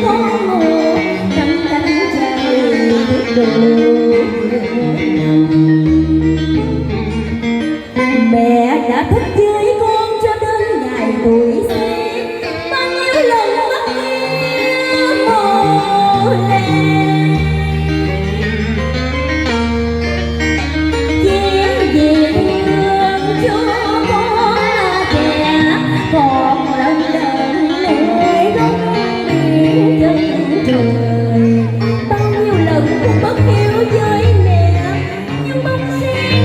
con ngủ cánh cánh trời đủ. Mẹ đã thức với con cho đến ngày tuổi xế, bao nhiêu lần mắt yêu mồ lem. Chén về hương cho con trẻ, còn lần lần nuôi gốc biển chân trời.